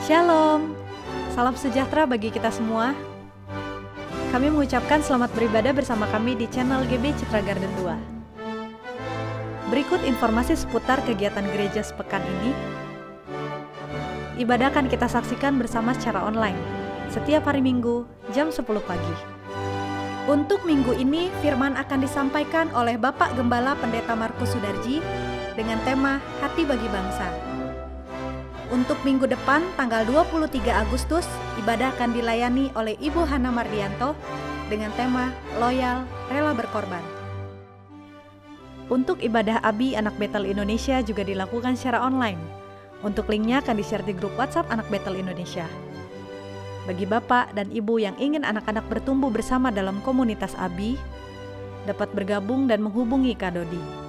Shalom, salam sejahtera bagi kita semua. Kami mengucapkan selamat beribadah bersama kami di channel GB Citra Garden 2. Berikut informasi seputar kegiatan gereja sepekan ini. Ibadah akan kita saksikan bersama secara online, setiap hari Minggu, jam 10 pagi. Untuk minggu ini, firman akan disampaikan oleh Bapak Gembala Pendeta Markus Sudarji dengan tema Hati Bagi Bangsa. Untuk minggu depan, tanggal 23 Agustus, ibadah akan dilayani oleh Ibu Hana Mardianto dengan tema Loyal, Rela Berkorban. Untuk ibadah ABI Anak Betel Indonesia juga dilakukan secara online. Untuk linknya akan di-share di grup WhatsApp Anak Betel Indonesia. Bagi Bapak dan Ibu yang ingin anak-anak bertumbuh bersama dalam komunitas ABI, dapat bergabung dan menghubungi Kak Dodi.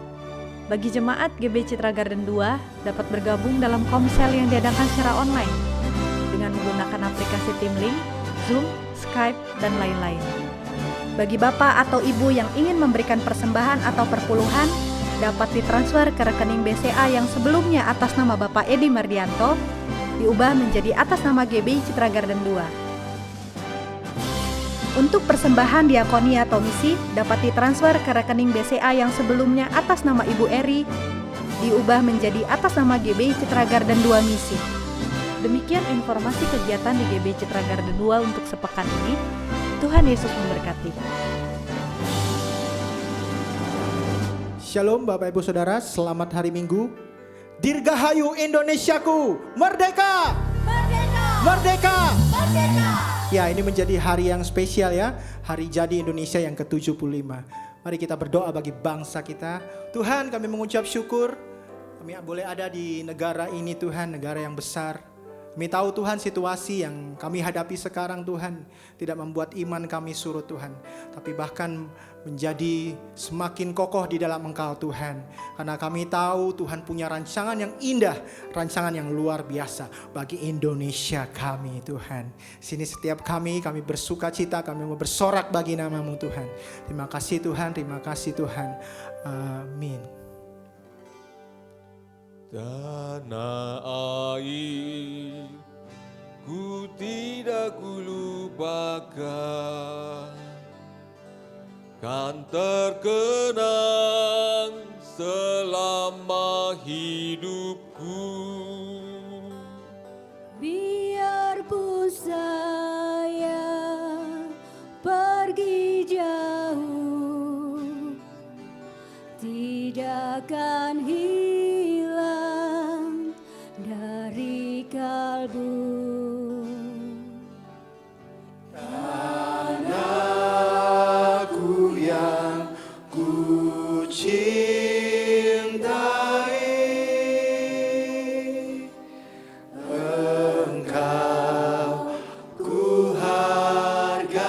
Bagi jemaat GB Citra Garden 2 dapat bergabung dalam komsel yang diadakan secara online dengan menggunakan aplikasi TeamLink, Zoom, Skype, dan lain-lain. Bagi Bapak atau Ibu yang ingin memberikan persembahan atau perpuluhan, dapat ditransfer ke rekening BCA yang sebelumnya atas nama Bapak Edi Mardianto, diubah menjadi atas nama GB Citra Garden 2. Untuk persembahan diakoni atau misi dapat ditransfer ke rekening BCA yang sebelumnya atas nama Ibu Eri, diubah menjadi atas nama GB Citra Garden 2 Misi. Demikian informasi kegiatan di GB Citra Garden 2 untuk sepekan ini. Tuhan Yesus memberkati. Shalom Bapak Ibu Saudara, selamat hari Minggu. Dirgahayu Indonesiaku, merdeka! Merdeka! Merdeka! Merdeka! Ya, ini menjadi hari yang spesial ya, Hari Jadi Indonesia yang ke-75. Mari kita berdoa bagi bangsa kita. Tuhan, kami mengucap syukur kami boleh ada di negara ini Tuhan, negara yang besar. Kami tahu Tuhan situasi yang kami hadapi sekarang Tuhan tidak membuat iman kami surut Tuhan, tapi bahkan menjadi semakin kokoh di dalam Engkau Tuhan. Karena kami tahu Tuhan punya rancangan yang indah, rancangan yang luar biasa bagi Indonesia kami Tuhan. Sini setiap kami bersuka cita, kami mau bersorak bagi nama-Mu Tuhan. Terima kasih Tuhan, terima kasih Tuhan. Amin. Tanah air ku tidak kulupakan, kan terkenang selama hidupku. Biarpun saya pergi jauh, tidak akan hilang dari kalbu. Tanahku yang ku cintai, Engkau ku hargai.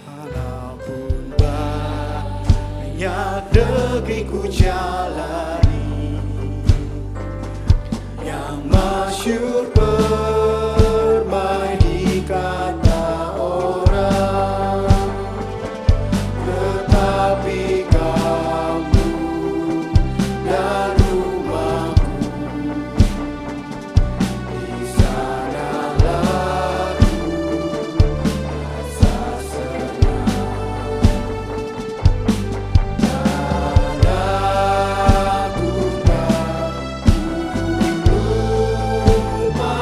Walaupun banyak negeri ku jalani, yang masyhur permai di kata orang, tetapi kamu dan rumahku, di sanalah ku rasa senang. Tanahku tak ku lupakan.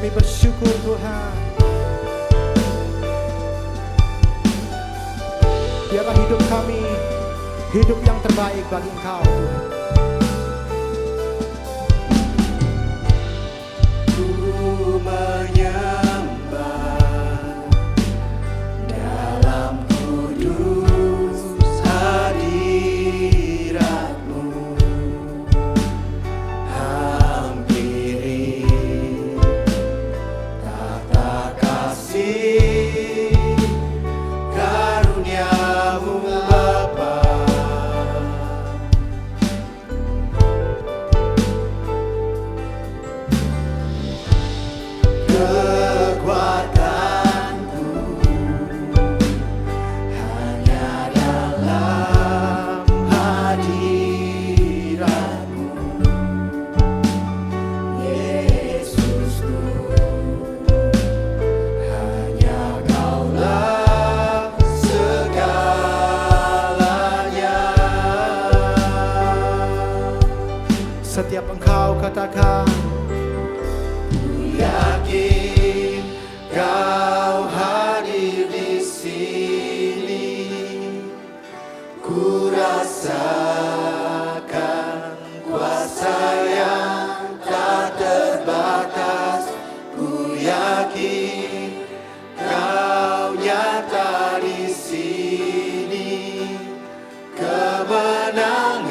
Kami bersyukur Tuhan. Biarlah hidup kami hidup yang terbaik bagi Engkau Tuhan. Ku menyembah dalam kudus hadirat-Mu, hampiri tata kasih karunia-Mu Bapa. Kekuatanku hanya dalam hadirat-Mu, Yesusku. Hanya Kaulah segalanya. Setiap Engkau katakan, yakin Kau hadir di sini, ku rasakan kuasa yang tak terbatas. Ku yakin Kau nyata di sini, kemenangan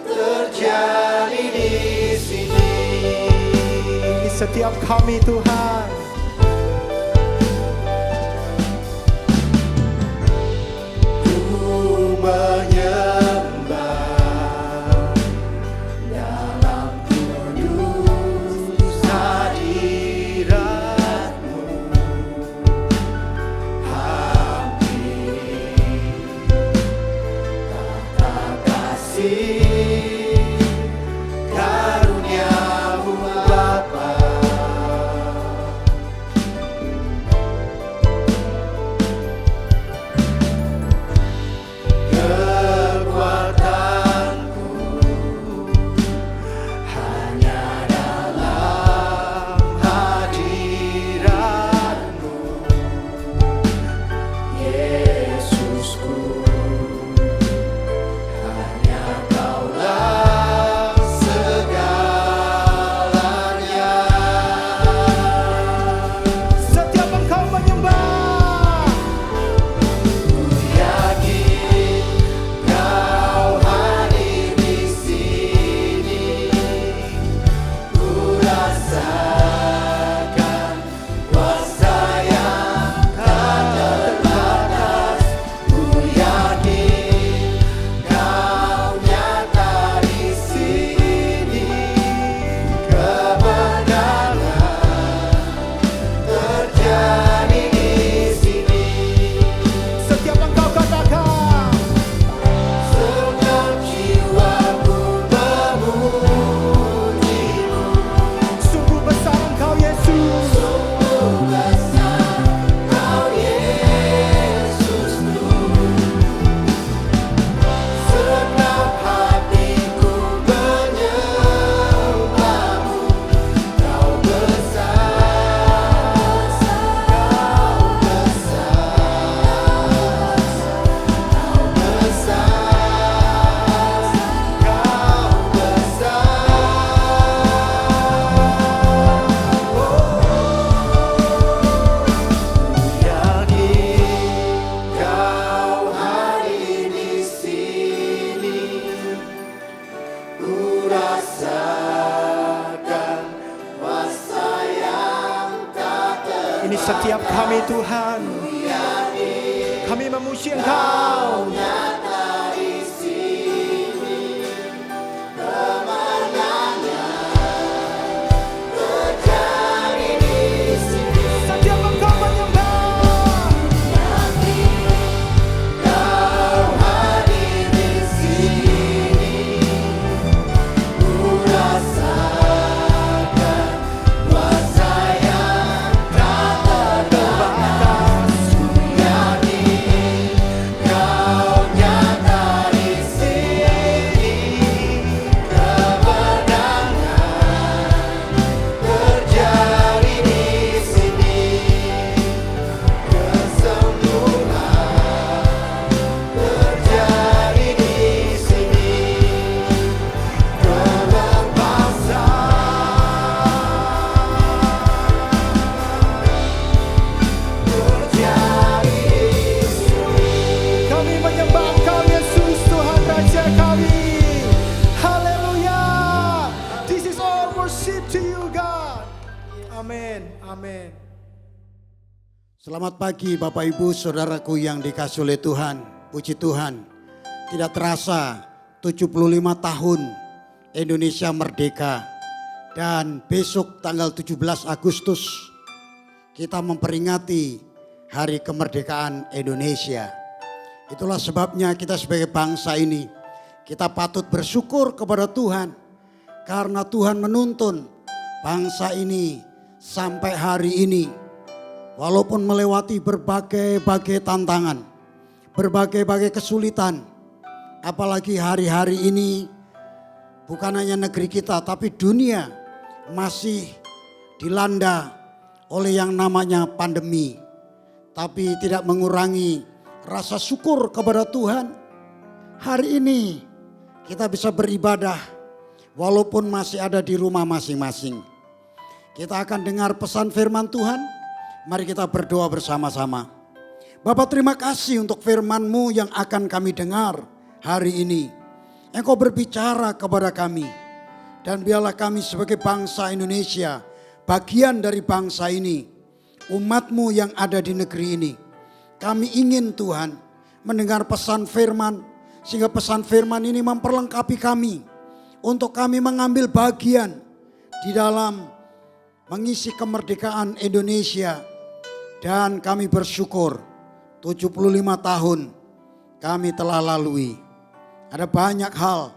terjadi di sini. Setiap kami Tuhan, ku menyembah dalam kudus hadirat-Mu, hampiri tata kasih karunia-Mu Bapa. Kekuatanku hanya dalam hadirat-Mu, Yesusku. Hanya Kaulah segalanya. Setiap Engkau menyembah, ku yakin Kau hadir di sini, ku rasakan kuasa yang tak terbatas. Ku yakin Kau nyata di sini, kemenangan terjadi di sini. Setiap Engkau katakan, segenap jiwaku memuji-Mu. Sungguh besar Engkau Yesus, sungguh besar Engkau Yesusku. Segenap hatiku menyembah-Mu. Kau besar, Kau besar, Kau besar, Kau besar. Yakin Kau hadir di sini, ku rasakan kuasa yang tak terbatas. Ini setiap kami Tuhan, kami memuji Engkau. Nyata di sini, kemenangan terjadi di sini. Setiap Engkau menyembah, Kau hadir di sini, ku rasakan kuasa yang tak terbatas. Ku yakin Kau Selamat pagi Bapak Ibu Saudaraku yang dikasihi oleh Tuhan. Puji Tuhan, tidak terasa 75 tahun Indonesia merdeka. Dan besok tanggal 17 Agustus kita memperingati Hari Kemerdekaan Indonesia. Itulah sebabnya kita sebagai bangsa ini, kita patut bersyukur kepada Tuhan. Karena Tuhan menuntun bangsa ini sampai hari ini. Walaupun melewati berbagai tantangan, berbagai kesulitan, apalagi hari-hari ini bukan hanya negeri kita tapi dunia masih dilanda oleh yang namanya pandemi. Tapi tidak mengurangi rasa syukur kepada Tuhan. Hari ini kita bisa beribadah walaupun masih ada di rumah masing-masing. Kita akan dengar pesan firman Tuhan. Mari kita berdoa bersama-sama. Bapa, terima kasih untuk firman-Mu yang akan kami dengar hari ini. Engkau berbicara kepada kami. Dan biarlah kami sebagai bangsa Indonesia, bagian dari bangsa ini, umat-Mu yang ada di negeri ini. Kami ingin Tuhan mendengar pesan firman, sehingga pesan firman ini memperlengkapi kami. Untuk kami mengambil bagian di dalam mengisi kemerdekaan Indonesia. Dan kami bersyukur 75 tahun kami telah lalui. Ada banyak hal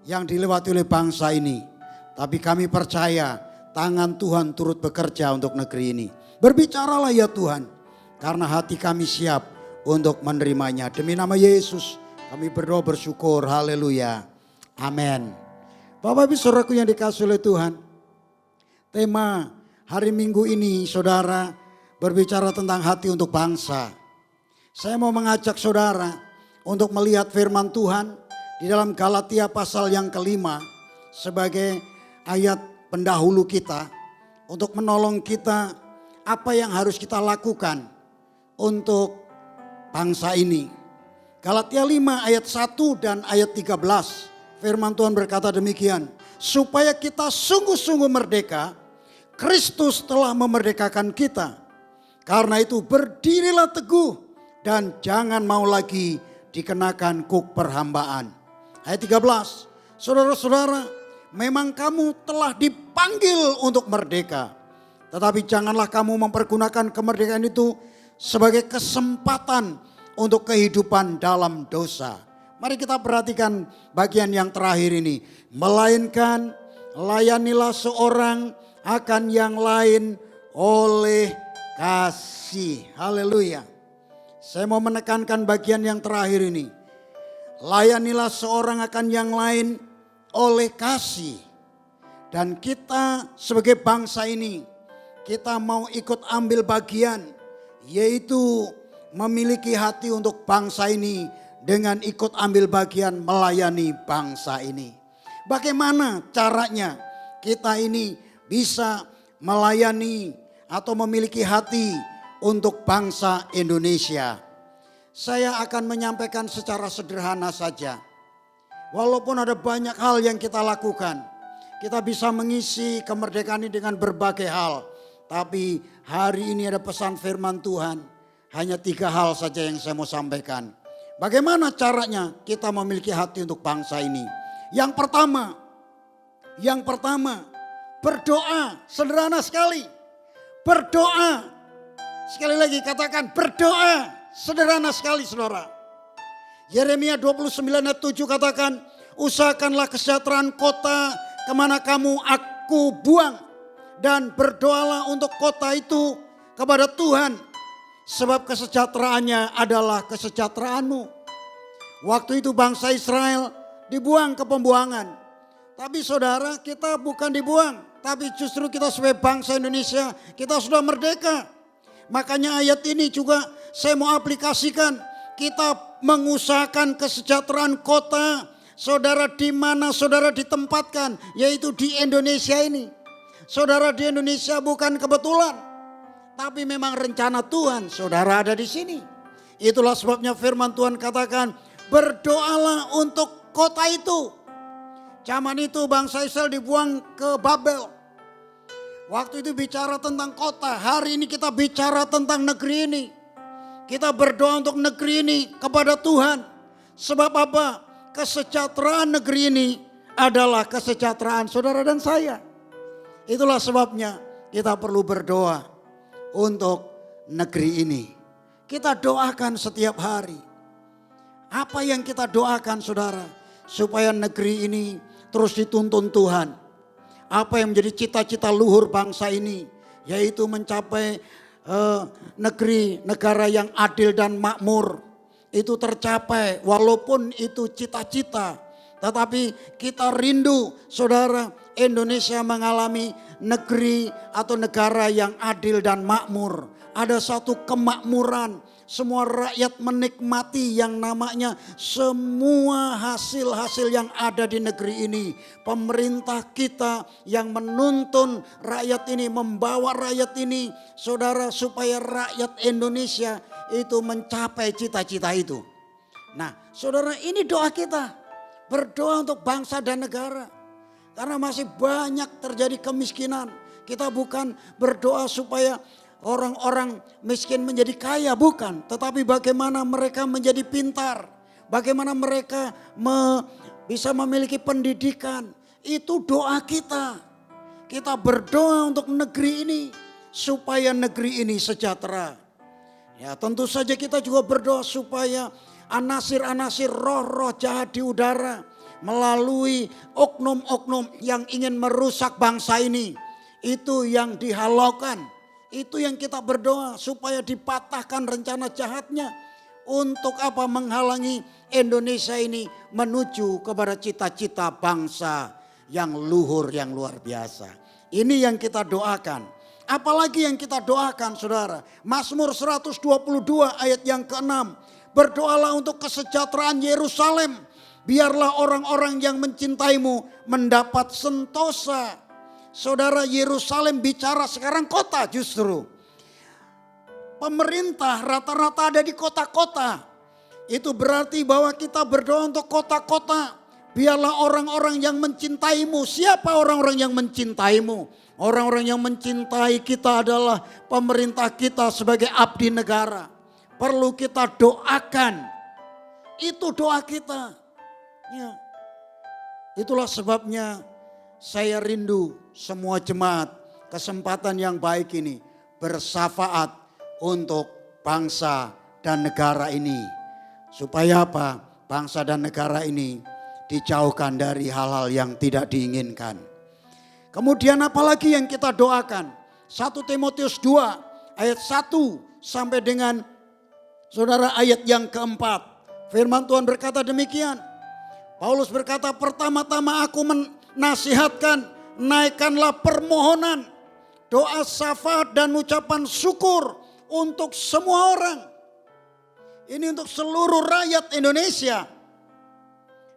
yang dilewati oleh bangsa ini. Tapi kami percaya tangan Tuhan turut bekerja untuk negeri ini. Berbicaralah ya Tuhan. Karena hati kami siap untuk menerimanya. Demi nama Yesus kami berdoa bersyukur. Haleluya. Amin. Bapak Ibu Saudaraku yang dikasihi oleh Tuhan. Tema hari Minggu ini saudara berbicara tentang hati untuk bangsa. Saya mau mengajak saudara untuk melihat firman Tuhan di dalam Galatia pasal yang kelima sebagai ayat pendahulu kita untuk menolong kita apa yang harus kita lakukan untuk bangsa ini. Galatia 5 ayat 1 dan ayat 13 firman Tuhan berkata demikian. Supaya kita sungguh-sungguh merdeka, Kristus telah memerdekakan kita. Karena itu berdirilah teguh dan jangan mau lagi dikenakan kuk perhambaan. Ayat 13, saudara-saudara, memang kamu telah dipanggil untuk merdeka. Tetapi janganlah kamu mempergunakan kemerdekaan itu sebagai kesempatan untuk kehidupan dalam dosa. Mari kita perhatikan bagian yang terakhir ini. Melainkan layanilah seorang akan yang lain oleh kasih. Haleluya. Saya mau menekankan bagian yang terakhir ini. Layanilah seorang akan yang lain oleh kasih. Dan kita sebagai bangsa ini, kita mau ikut ambil bagian, yaitu memiliki hati untuk bangsa ini dengan ikut ambil bagian melayani bangsa ini. Bagaimana caranya kita ini bisa melayani atau memiliki hati untuk bangsa Indonesia? Saya akan menyampaikan secara sederhana saja. Walaupun ada banyak hal yang kita lakukan, kita bisa mengisi kemerdekaan ini dengan berbagai hal. Tapi hari ini ada pesan firman Tuhan, hanya 3 hal saja yang saya mau sampaikan. Bagaimana caranya kita memiliki hati untuk bangsa ini? Yang pertama, berdoa. Sederhana sekali. Berdoa. Sekali lagi katakan berdoa. Sederhana sekali saudara. Yeremia 29 ayat 7 katakan, usahakanlah kesejahteraan kota kemana kamu aku buang. Dan berdoalah untuk kota itu kepada Tuhan. Sebab kesejahteraannya adalah kesejahteraanmu. Waktu itu bangsa Israel dibuang ke pembuangan. Tapi saudara, kita bukan dibuang. Tapi justru kita sebagai bangsa Indonesia, kita sudah merdeka. Makanya ayat ini juga saya mau aplikasikan. Kita mengusahakan kesejahteraan kota saudara di mana saudara ditempatkan, yaitu di Indonesia ini. Saudara di Indonesia bukan kebetulan, tapi memang rencana Tuhan. Saudara ada di sini. Itulah sebabnya firman Tuhan katakan, berdoalah untuk kota itu. Zaman itu bangsa Israel dibuang ke Babel. Waktu itu bicara tentang kota, hari ini kita bicara tentang negeri ini. Kita berdoa untuk negeri ini kepada Tuhan. Sebab apa? Kesejahteraan negeri ini adalah kesejahteraan saudara dan saya. Itulah sebabnya kita perlu berdoa untuk negeri ini. Kita doakan setiap hari. Apa yang kita doakan saudara? Supaya negeri ini terus dituntun Tuhan. Apa yang menjadi cita-cita luhur bangsa ini, yaitu mencapai negeri negara yang adil dan makmur, itu tercapai walaupun itu cita-cita. Tetapi kita rindu saudara, Indonesia mengalami negeri atau negara yang adil dan makmur. Ada satu kemakmuran, semua rakyat menikmati yang namanya semua hasil-hasil yang ada di negeri ini. Pemerintah kita yang menuntun rakyat ini, membawa rakyat ini, saudara, supaya rakyat Indonesia itu mencapai cita-cita itu. Nah, saudara, ini doa kita. Berdoa untuk bangsa dan negara. Karena masih banyak terjadi kemiskinan. Kita bukan berdoa supaya orang-orang miskin menjadi kaya, bukan. Tetapi bagaimana mereka menjadi pintar. Bagaimana mereka bisa memiliki pendidikan. Itu doa kita. Kita berdoa untuk negeri ini. Supaya negeri ini sejahtera. Ya, tentu saja kita juga berdoa supaya anasir-anasir roh-roh jahat di udara. Melalui oknum-oknum yang ingin merusak bangsa ini. Itu yang dihalaukan. Itu yang kita berdoa supaya dipatahkan rencana jahatnya. Untuk apa? Menghalangi Indonesia ini menuju kepada cita-cita bangsa yang luhur, yang luar biasa. Ini yang kita doakan. Apalagi yang kita doakan saudara. Mazmur 122 ayat yang ke-6. Berdoalah untuk kesejahteraan Yerusalem. Biarlah orang-orang yang mencintaimu mendapat sentosa. Saudara, Yerusalem bicara sekarang kota justru. Pemerintah rata-rata ada di kota-kota. Itu berarti bahwa kita berdoa untuk kota-kota. Biarlah orang-orang yang mencintaimu. Siapa orang-orang yang mencintaimu? Orang-orang yang mencintai kita adalah pemerintah kita sebagai abdi negara. Perlu kita doakan. Itu doa kita. Ya. Itulah sebabnya saya rindu semua jemaat kesempatan yang baik ini bersafaat untuk bangsa dan negara ini. Supaya apa? Bangsa dan negara ini dijauhkan dari hal-hal yang tidak diinginkan. Kemudian apalagi yang kita doakan? 1 Timotius 2 ayat 1 sampai dengan saudara ayat yang keempat. Firman Tuhan berkata demikian. Paulus berkata, pertama-tama aku menasihatkan, naikkanlah permohonan, doa syafaat dan ucapan syukur untuk semua orang. Ini untuk seluruh rakyat Indonesia.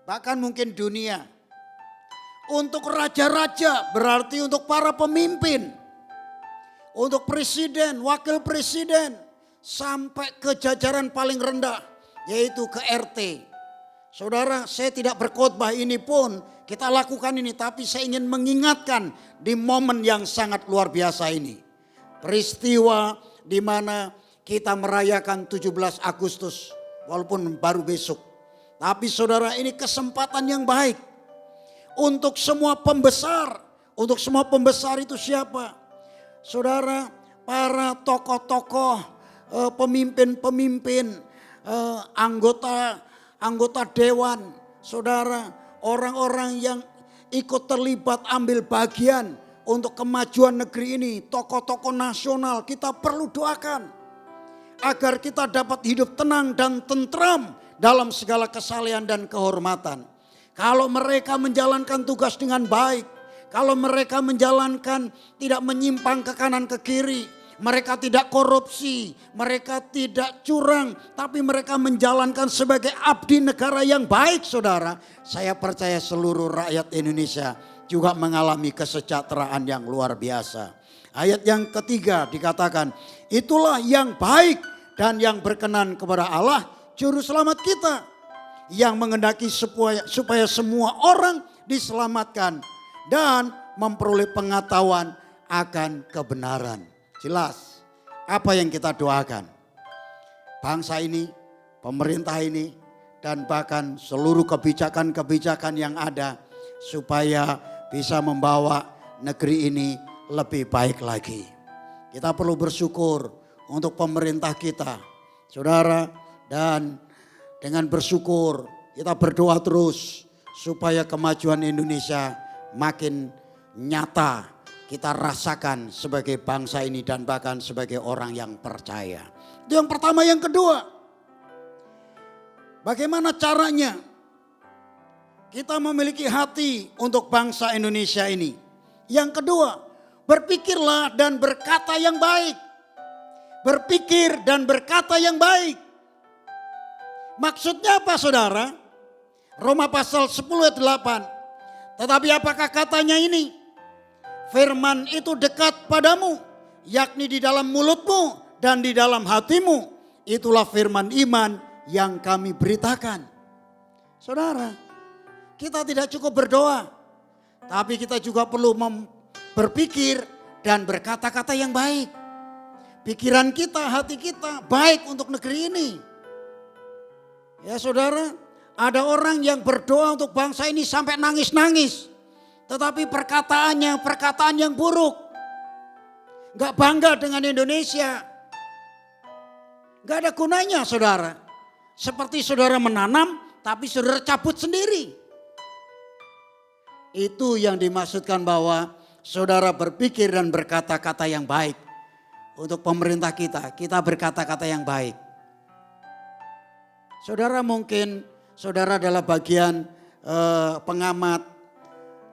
Bahkan mungkin dunia. Untuk raja-raja, berarti untuk para pemimpin. Untuk presiden, wakil presiden, sampai ke jajaran paling rendah, yaitu ke RT. Saudara, saya tidak berkhotbah ini pun kita lakukan ini, tapi saya ingin mengingatkan di momen yang sangat luar biasa ini. Peristiwa di mana kita merayakan 17 Agustus, walaupun baru besok. Tapi saudara, ini kesempatan yang baik untuk semua pembesar. Untuk semua pembesar itu siapa? Saudara, para tokoh-tokoh, pemimpin-pemimpin, anggota dewan, saudara, orang-orang yang ikut terlibat ambil bagian untuk kemajuan negeri ini, tokoh-tokoh nasional, kita perlu doakan agar kita dapat hidup tenang dan tentram dalam segala kesalehan dan kehormatan. Kalau mereka menjalankan tugas dengan baik, kalau mereka menjalankan tidak menyimpang ke kanan ke kiri, mereka tidak korupsi, mereka tidak curang, tapi mereka menjalankan sebagai abdi negara yang baik, saudara. Saya percaya seluruh rakyat Indonesia juga mengalami kesejahteraan yang luar biasa. Ayat yang ketiga dikatakan, itulah yang baik dan yang berkenan kepada Allah, Juru Selamat kita, yang menghendaki supaya semua orang diselamatkan dan memperoleh pengetahuan akan kebenaran. Jelas apa yang kita doakan. Bangsa ini, pemerintah ini, dan bahkan seluruh kebijakan-kebijakan yang ada supaya bisa membawa negeri ini lebih baik lagi. Kita perlu bersyukur untuk pemerintah kita, saudara, dan dengan bersyukur kita berdoa terus supaya kemajuan Indonesia makin nyata kita rasakan sebagai bangsa ini dan bahkan sebagai orang yang percaya. Itu yang pertama. Yang kedua, bagaimana caranya kita memiliki hati untuk bangsa Indonesia ini. Yang kedua, berpikirlah dan berkata yang baik. Berpikir dan berkata yang baik. Maksudnya apa, saudara? Roma pasal 10 ayat 8. Tetapi apakah katanya ini? Firman itu dekat padamu, yakni di dalam mulutmu dan di dalam hatimu. Itulah firman iman yang kami beritakan. Saudara, kita tidak cukup berdoa, tapi kita juga perlu berpikir dan berkata-kata yang baik. Pikiran kita, hati kita baik untuk negeri ini. Ya saudara, ada orang yang berdoa untuk bangsa ini sampai nangis-nangis. Tetapi perkataannya perkataan yang buruk. Gak bangga dengan Indonesia. Gak ada gunanya, saudara. Seperti saudara menanam tapi saudara cabut sendiri. Itu yang dimaksudkan bahwa saudara berpikir dan berkata-kata yang baik. Untuk pemerintah kita berkata-kata yang baik. Saudara mungkin saudara adalah bagian pengamat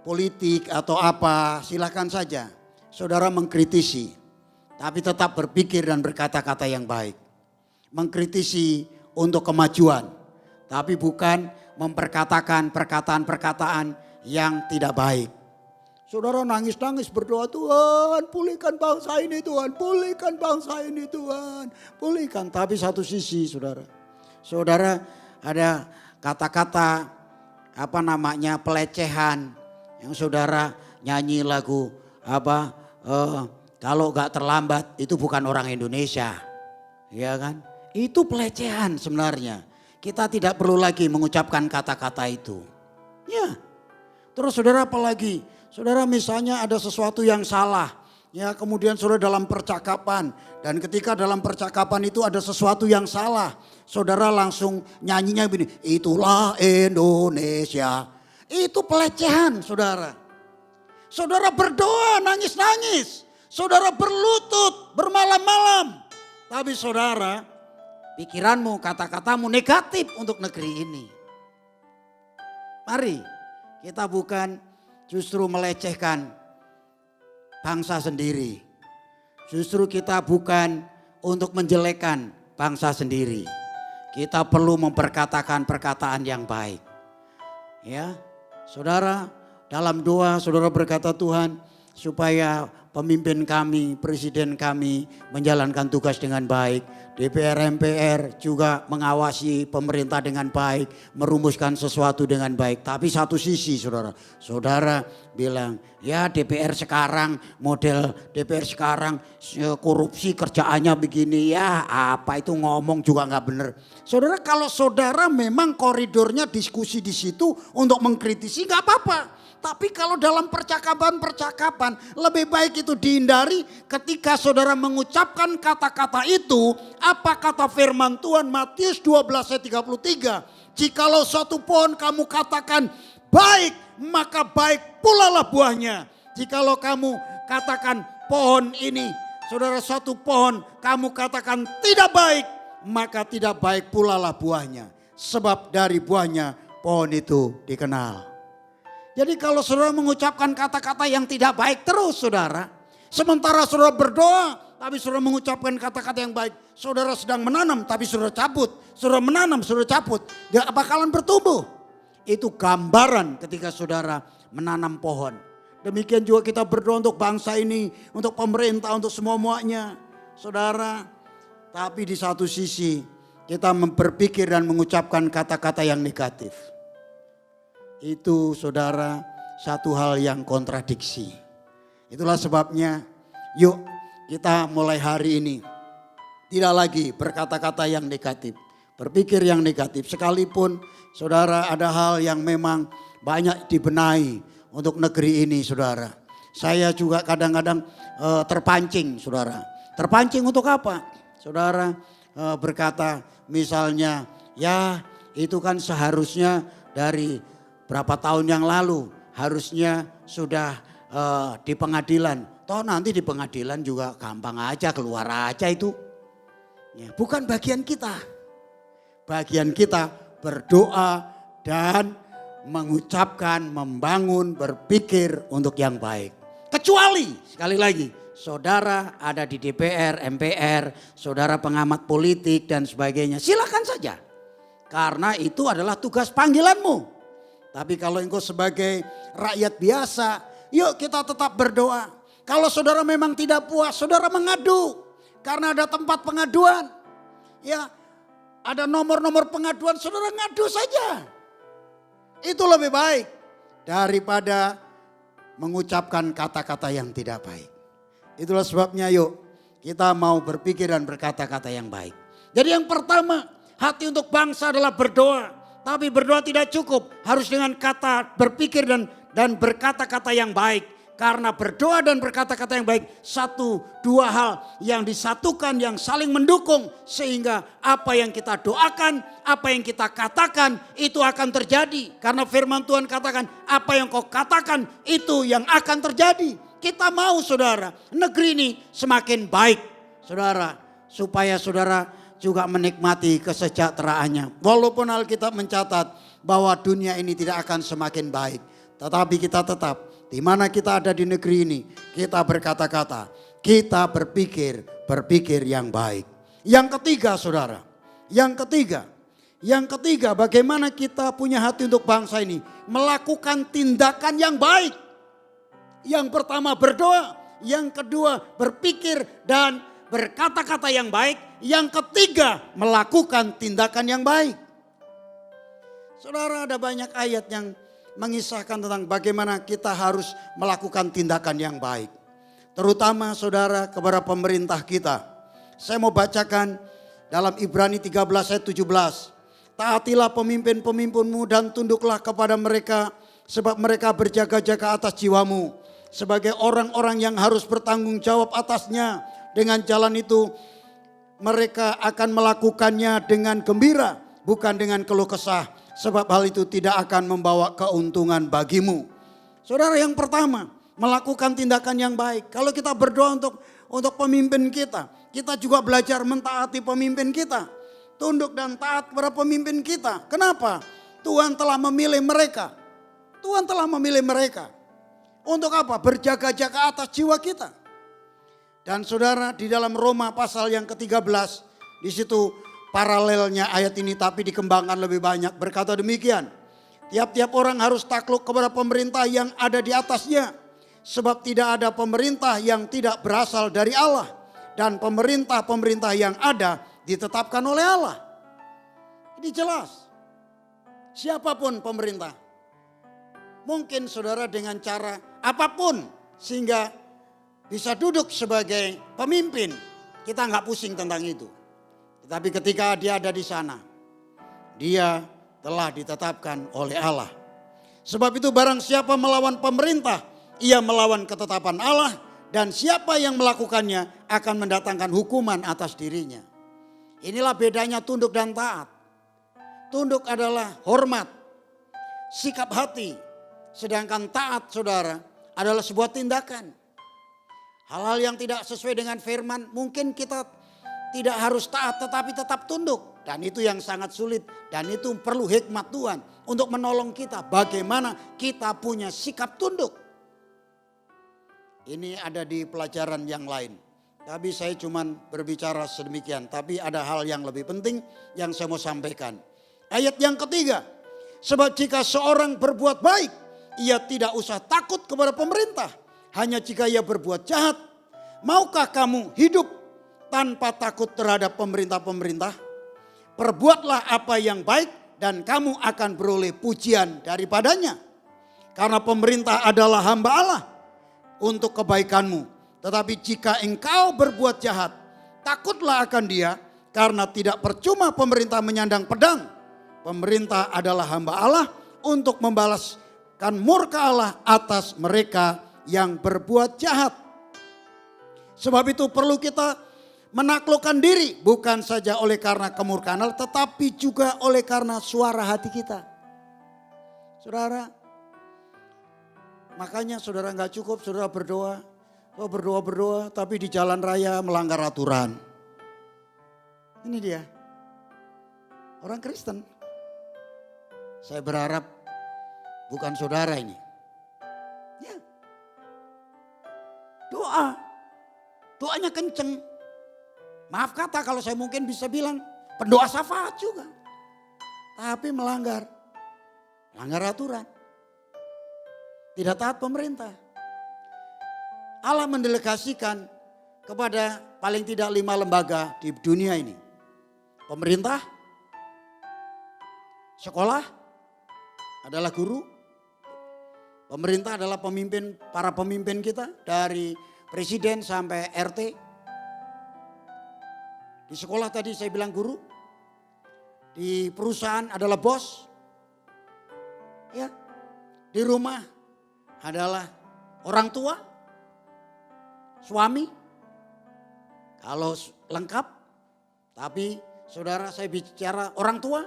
politik atau apa, silakan saja. Saudara mengkritisi, tapi tetap berpikir dan berkata-kata yang baik. Mengkritisi untuk kemajuan, tapi bukan memperkatakan perkataan-perkataan yang tidak baik. Saudara nangis-nangis berdoa, Tuhan pulihkan bangsa ini, Tuhan pulihkan bangsa ini, Tuhan pulihkan. Tapi satu sisi saudara ada kata-kata pelecehan yang saudara nyanyi lagu kalau gak terlambat itu bukan orang Indonesia, ya kan? Itu pelecehan sebenarnya. Kita tidak perlu lagi mengucapkan kata-kata itu. Ya. Terus saudara apalagi? Saudara misalnya ada sesuatu yang salah. Ya kemudian saudara dalam percakapan. Dan ketika dalam percakapan itu ada sesuatu yang salah. Saudara langsung nyanyinya begini. Itulah Indonesia. Itu pelecehan saudara. Saudara berdoa nangis-nangis. Saudara berlutut bermalam-malam. Tapi saudara pikiranmu, kata-katamu negatif untuk negeri ini. Mari kita bukan justru melecehkan bangsa sendiri. Justru kita bukan untuk menjelekkan bangsa sendiri. Kita perlu memperkatakan perkataan yang baik. Ya, saudara dalam doa saudara berkata Tuhan supaya pemimpin kami, presiden kami menjalankan tugas dengan baik. DPR MPR juga mengawasi pemerintah dengan baik, merumuskan sesuatu dengan baik. Tapi satu sisi saudara bilang ya DPR sekarang, model DPR sekarang korupsi kerjaannya begini ya, apa itu ngomong juga nggak benar. Saudara kalau saudara memang koridornya diskusi di situ untuk mengkritisi nggak apa-apa. Tapi kalau dalam percakapan lebih baik itu dihindari ketika saudara mengucapkan kata-kata itu. Apa kata firman Tuhan Matius 12 ayat 33. Jikalau suatu pohon kamu katakan baik, maka baik pula lah buahnya. Jikalau kamu katakan pohon ini, saudara suatu pohon kamu katakan tidak baik, maka tidak baik pula lah buahnya. Sebab dari buahnya pohon itu dikenal. Jadi kalau saudara mengucapkan kata-kata yang tidak baik terus saudara. Sementara saudara berdoa tapi saudara mengucapkan kata-kata yang baik. Saudara sedang menanam tapi saudara cabut. Saudara menanam saudara cabut. Gak bakalan bertumbuh. Itu gambaran ketika saudara menanam pohon. Demikian juga kita berdoa untuk bangsa ini. Untuk pemerintah, untuk semua-muanya. Saudara, tapi di satu sisi kita berpikir dan mengucapkan kata-kata yang negatif. Itu saudara satu hal yang kontradiksi. Itulah sebabnya yuk kita mulai hari ini tidak lagi berkata-kata yang negatif, berpikir yang negatif. Sekalipun saudara ada hal yang memang banyak dibenahi untuk negeri ini saudara. Saya juga kadang-kadang terpancing saudara. Terpancing untuk apa? Saudara berkata misalnya ya itu kan seharusnya dari berapa tahun yang lalu harusnya sudah di pengadilan. Toh nanti di pengadilan juga gampang aja keluar aja itu. Ya, bukan bagian kita. Bagian kita berdoa dan mengucapkan, membangun, berpikir untuk yang baik. Kecuali sekali lagi saudara ada di DPR, MPR, saudara pengamat politik dan sebagainya. Silakan saja. Karena itu adalah tugas panggilanmu. Tapi kalau engkau sebagai rakyat biasa, yuk kita tetap berdoa. Kalau saudara memang tidak puas, saudara mengadu. Karena ada tempat pengaduan. Ya, ada nomor-nomor pengaduan, saudara ngadu saja. Itu lebih baik daripada mengucapkan kata-kata yang tidak baik. Itulah sebabnya yuk kita mau berpikir dan berkata-kata yang baik. Jadi yang pertama, hati untuk bangsa adalah berdoa. Tapi berdoa tidak cukup, harus dengan kata berpikir dan berkata-kata yang baik. Karena berdoa dan berkata-kata yang baik, satu dua hal yang disatukan, yang saling mendukung. Sehingga apa yang kita doakan, apa yang kita katakan itu akan terjadi. Karena firman Tuhan katakan, apa yang kau katakan itu yang akan terjadi. Kita mau saudara, negeri ini semakin baik saudara. Supaya saudara juga menikmati kesejahteraannya. Walaupun Alkitab mencatat bahwa dunia ini tidak akan semakin baik. Tetapi kita tetap di mana kita ada di negeri ini, kita berkata-kata, kita berpikir yang baik. Yang ketiga saudara, yang ketiga bagaimana kita punya hati untuk bangsa ini. Melakukan tindakan yang baik. Yang pertama berdoa, yang kedua berpikir dan berkata-kata yang baik. Yang ketiga melakukan tindakan yang baik. Saudara ada banyak ayat yang mengisahkan tentang bagaimana kita harus melakukan tindakan yang baik. Terutama saudara kepada pemerintah kita. Saya mau bacakan dalam Ibrani 13 ayat 17. Taatilah pemimpin-pemimpinmu dan tunduklah kepada mereka. Sebab mereka berjaga-jaga atas jiwamu. Sebagai orang-orang yang harus bertanggung jawab atasnya. Dengan jalan itu mereka akan melakukannya dengan gembira. Bukan dengan keluh kesah. Sebab hal itu tidak akan membawa keuntungan bagimu. Saudara yang pertama, melakukan tindakan yang baik. Kalau kita berdoa untuk pemimpin kita, kita juga belajar mentaati pemimpin kita. Tunduk dan taat kepada pemimpin kita. Kenapa? Tuhan telah memilih mereka. Tuhan telah memilih mereka. Untuk apa? Berjaga-jaga atas jiwa kita. Dan saudara di dalam Roma pasal yang ke-13, di situ paralelnya ayat ini tapi dikembangkan lebih banyak. Berkata demikian, tiap-tiap orang harus takluk kepada pemerintah yang ada di atasnya. Sebab tidak ada pemerintah yang tidak berasal dari Allah. Dan pemerintah-pemerintah yang ada ditetapkan oleh Allah. Ini jelas. Siapapun pemerintah. Mungkin saudara dengan cara apapun sehingga bisa duduk sebagai pemimpin. Kita nggak pusing tentang itu. Tetapi ketika dia ada di sana, dia telah ditetapkan oleh Allah. Sebab itu barang siapa melawan pemerintah, ia melawan ketetapan Allah. Dan siapa yang melakukannya akan mendatangkan hukuman atas dirinya. Inilah bedanya tunduk dan taat. Tunduk adalah hormat, sikap hati. Sedangkan taat saudara adalah sebuah tindakan. Hal-hal yang tidak sesuai dengan firman mungkin kita tidak harus taat tetapi tetap tunduk. Dan itu yang sangat sulit. Dan itu perlu hikmat Tuhan untuk menolong kita. Bagaimana kita punya sikap tunduk. Ini ada di pelajaran yang lain. Tapi saya cuma berbicara sedemikian. Tapi ada hal yang lebih penting yang saya mau sampaikan. Ayat yang ketiga. Sebab jika seorang berbuat baik, ia tidak usah takut kepada pemerintah. Hanya jika ia berbuat jahat. Maukah kamu hidup tanpa takut terhadap pemerintah-pemerintah? Perbuatlah apa yang baik dan kamu akan beroleh pujian daripadanya. Karena pemerintah adalah hamba Allah untuk kebaikanmu. Tetapi jika engkau berbuat jahat, takutlah akan dia, karena tidak percuma pemerintah menyandang pedang. Pemerintah adalah hamba Allah untuk membalaskan murka Allah atas mereka yang berbuat jahat. Sebab itu perlu kita menaklukkan diri, bukan saja oleh karena kemurkaan Allah, tetapi juga oleh karena suara hati kita. Saudara, makanya saudara nggak cukup saudara berdoa, berdoa, tapi di jalan raya melanggar aturan. Ini dia, orang Kristen. Saya berharap bukan saudara ini. Ya, doanya kenceng. Maaf kata kalau saya mungkin bisa bilang pendoa syafaat juga. Tapi melanggar aturan. Tidak taat pemerintah. Allah mendelegasikan kepada paling tidak 5 lembaga di dunia ini. Pemerintah, sekolah adalah guru. Pemerintah adalah para pemimpin kita dari presiden sampai RT. Di sekolah tadi saya bilang guru. Di perusahaan adalah bos. Ya. Di rumah adalah orang tua, suami. Kalau lengkap, tapi saudara saya bicara orang tua.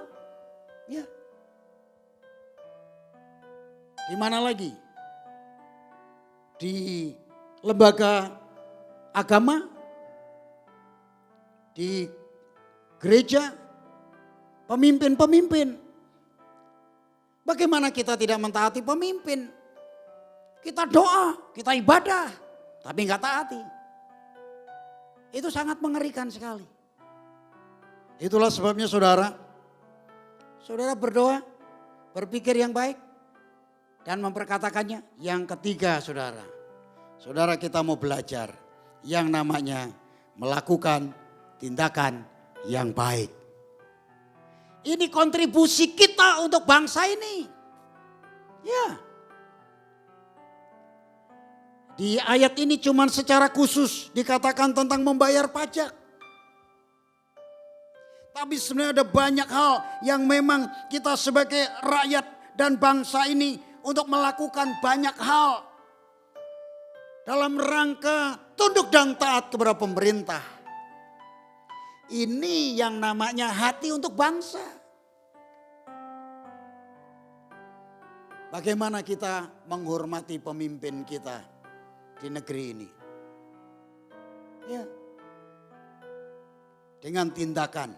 Ya. Di mana lagi? Di lembaga agama, di gereja, pemimpin-pemimpin. Bagaimana kita tidak mentaati pemimpin? Kita doa, kita ibadah, tapi nggak taati. Itu sangat mengerikan sekali. Itulah sebabnya saudara berdoa, berpikir yang baik, dan memperkatakannya. Yang ketiga saudara kita mau belajar yang namanya melakukan tindakan yang baik. Ini kontribusi kita untuk bangsa ini. Ya. Di ayat ini cuma secara khusus dikatakan tentang membayar pajak. Tapi sebenarnya ada banyak hal yang memang kita sebagai rakyat dan bangsa ini untuk melakukan banyak hal dalam rangka tunduk dan taat kepada pemerintah. Ini yang namanya hati untuk bangsa. Bagaimana kita menghormati pemimpin kita di negeri ini? Ya. Dengan tindakan.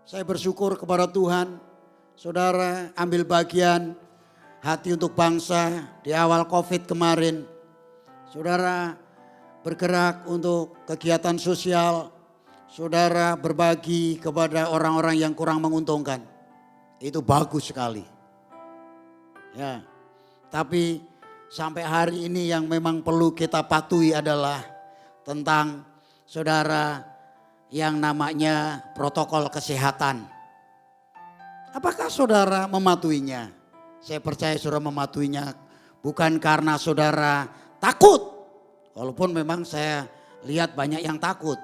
Saya bersyukur kepada Tuhan, saudara ambil bagian hati untuk bangsa di awal COVID kemarin. Saudara bergerak untuk kegiatan sosial, saudara berbagi kepada orang-orang yang kurang menguntungkan. Itu bagus sekali. Ya. Tapi sampai hari ini yang memang perlu kita patuhi adalah tentang saudara yang namanya protokol kesehatan. Apakah saudara mematuhinya? Saya percaya saudara mematuhinya bukan karena saudara takut. Walaupun memang saya lihat banyak yang takut.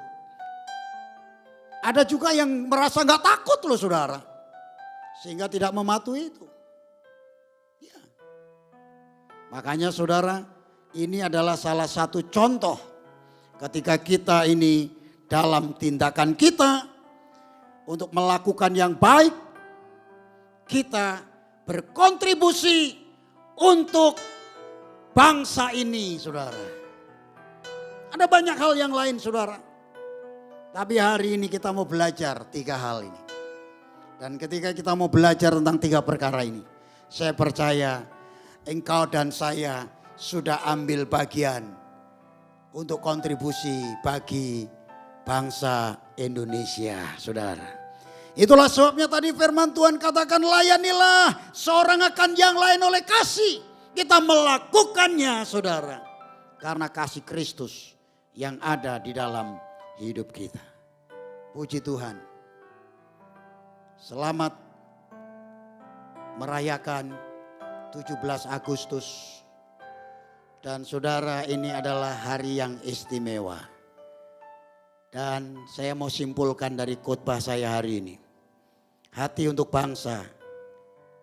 Ada juga yang merasa gak takut loh saudara. Sehingga tidak mematuhi itu. Ya. Makanya saudara, ini adalah salah satu contoh ketika kita ini dalam tindakan kita untuk melakukan yang baik, kita berkontribusi untuk bangsa ini saudara. Ada banyak hal yang lain saudara. Tapi hari ini kita mau belajar 3 hal ini. Dan ketika kita mau belajar tentang 3 perkara ini, saya percaya engkau dan saya sudah ambil bagian untuk kontribusi bagi bangsa Indonesia, saudara. Itulah sebabnya tadi firman Tuhan katakan, layanilah seorang akan yang lain oleh kasih. Kita melakukannya, saudara, karena kasih Kristus yang ada di dalam hidup kita. Puji Tuhan. Selamat merayakan 17 Agustus Dan saudara, ini adalah hari yang istimewa. Dan saya mau simpulkan dari khotbah saya hari ini. Hati untuk bangsa.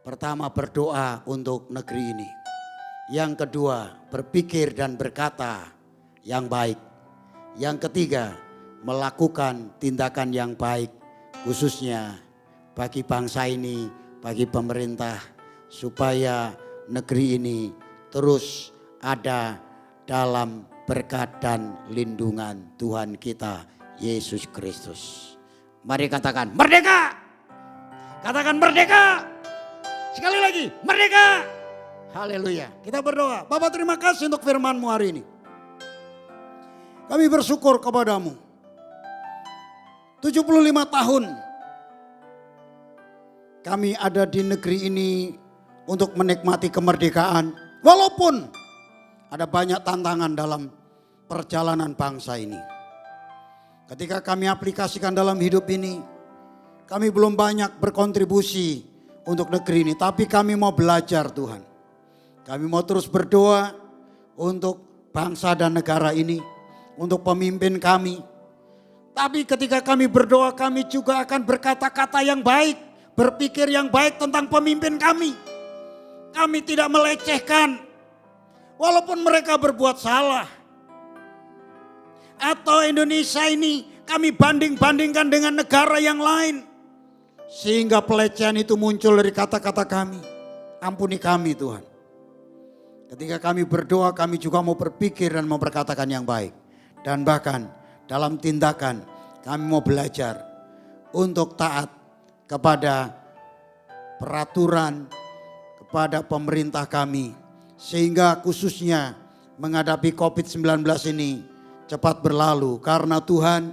Pertama, berdoa untuk negeri ini. Yang kedua, berpikir dan berkata yang baik. Yang ketiga, melakukan tindakan yang baik. Khususnya bagi bangsa ini, bagi pemerintah. Supaya negeri ini terus ada dalam berkat dan lindungan Tuhan kita Yesus Kristus. Mari katakan merdeka. Katakan merdeka. Sekali lagi merdeka. Haleluya. Kita berdoa. Bapa, terima kasih untuk firman-Mu hari ini. Kami bersyukur kepadamu. 75 tahun kami ada di negeri ini untuk menikmati kemerdekaan. Walaupun ada banyak tantangan dalam perjalanan bangsa ini. Ketika kami aplikasikan dalam hidup ini, kami belum banyak berkontribusi untuk negeri ini. Tapi kami mau belajar Tuhan. Kami mau terus berdoa untuk bangsa dan negara ini. Untuk pemimpin kami. Tapi ketika kami berdoa, kami juga akan berkata-kata yang baik. Berpikir yang baik tentang pemimpin kami. Kami tidak melecehkan. Walaupun mereka berbuat salah. Atau Indonesia ini kami banding-bandingkan dengan negara yang lain. Sehingga pelecehan itu muncul dari kata-kata kami. Ampuni kami Tuhan. Ketika kami berdoa, kami juga mau berpikir dan mau berkatakan yang baik. Dan bahkan dalam tindakan kami mau belajar untuk taat kepada peraturan, kepada pemerintah kami. Sehingga khususnya menghadapi COVID-19 ini cepat berlalu. Karena Tuhan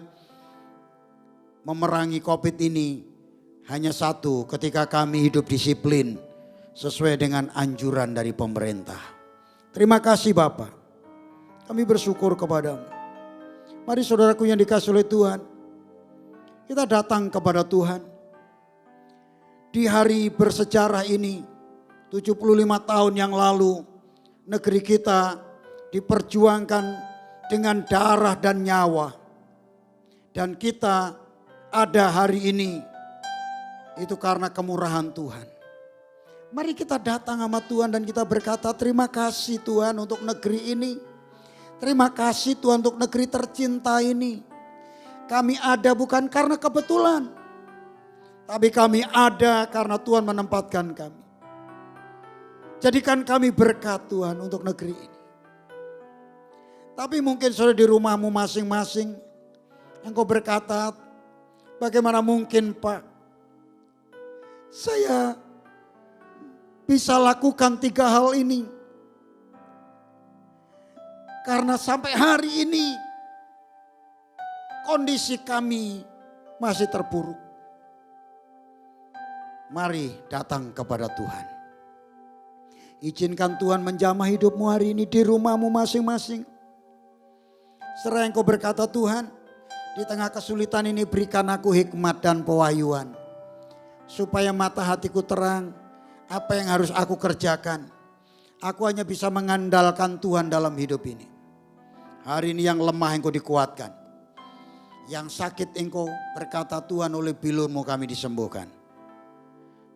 memerangi COVID ini hanya satu, ketika kami hidup disiplin sesuai dengan anjuran dari pemerintah. Terima kasih Bapa. Kami bersyukur kepadamu. Mari saudaraku yang dikasihi oleh Tuhan, kita datang kepada Tuhan. Di hari bersejarah ini, 75 tahun yang lalu, negeri kita diperjuangkan dengan darah dan nyawa. Dan kita ada hari ini, itu karena kemurahan Tuhan. Mari kita datang sama Tuhan dan kita berkata, terima kasih Tuhan untuk negeri ini. Terima kasih Tuhan untuk negeri tercinta ini. Kami ada bukan karena kebetulan. Tapi kami ada karena Tuhan menempatkan kami. Jadikan kami berkat Tuhan untuk negeri ini. Tapi mungkin saudara di rumahmu masing-masing. Engkau berkata, bagaimana mungkin Pak? Saya bisa lakukan 3 hal ini. Karena sampai hari ini kondisi kami masih terpuruk. Mari datang kepada Tuhan. Izinkan Tuhan menjamah hidupmu hari ini di rumahmu masing-masing. Seraya engkau berkata, Tuhan, di tengah kesulitan ini berikan aku hikmat dan pewahyuan. Supaya mata hatiku terang, apa yang harus aku kerjakan. Aku hanya bisa mengandalkan Tuhan dalam hidup ini. Hari ini yang lemah engkau dikuatkan. Yang sakit engkau berkata, Tuhan oleh bilurmu kami disembuhkan.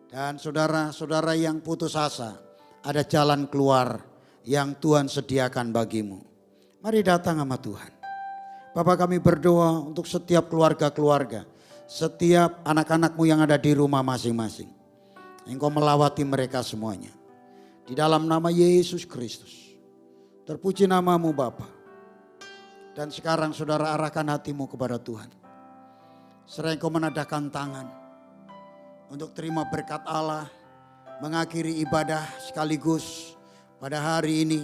Dan saudara-saudara yang putus asa, ada jalan keluar yang Tuhan sediakan bagimu. Mari datang sama Tuhan. Bapak, kami berdoa untuk setiap keluarga-keluarga. Setiap anak-anakmu yang ada di rumah masing-masing. Engkau melawati mereka semuanya. Di dalam nama Yesus Kristus. Terpuji namamu Bapa. Dan sekarang saudara arahkan hatimu kepada Tuhan. Seraya engkau menadahkan tangan. Untuk terima berkat Allah. Mengakhiri ibadah sekaligus pada hari ini.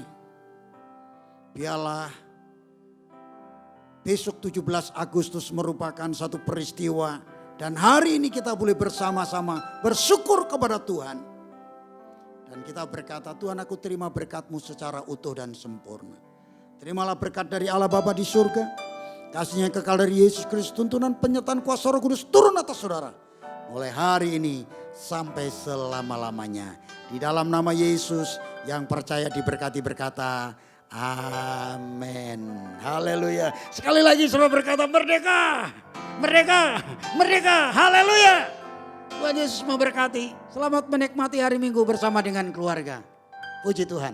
Biarlah besok 17 Agustus merupakan satu peristiwa. Dan hari ini kita boleh bersama-sama bersyukur kepada Tuhan. Dan kita berkata, Tuhan aku terima berkat-Mu secara utuh dan sempurna. Terimalah berkat dari Allah Bapa di surga. Kasih yang kekal dari Yesus Kristus, tuntunan penyertaan kuasa Roh Kudus turun atas saudara. Mulai hari ini sampai selama-lamanya. Di dalam nama Yesus yang percaya diberkati berkata, Amin. Haleluya. Sekali lagi semua berkata merdeka. Merdeka. Merdeka. Haleluya. Tuhan Yesus memberkati. Selamat menikmati hari Minggu bersama dengan keluarga. Puji Tuhan.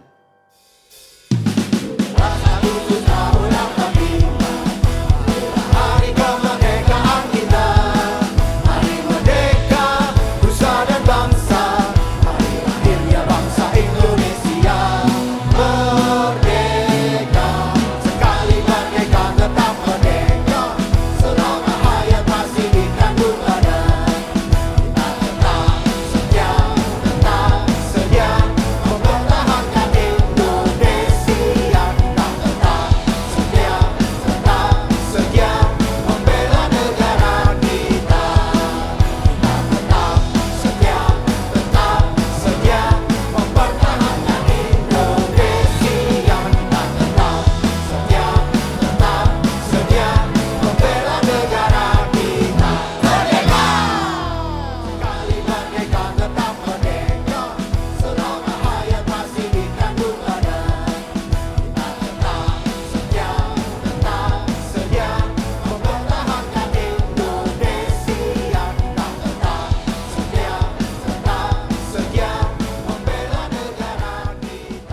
Hari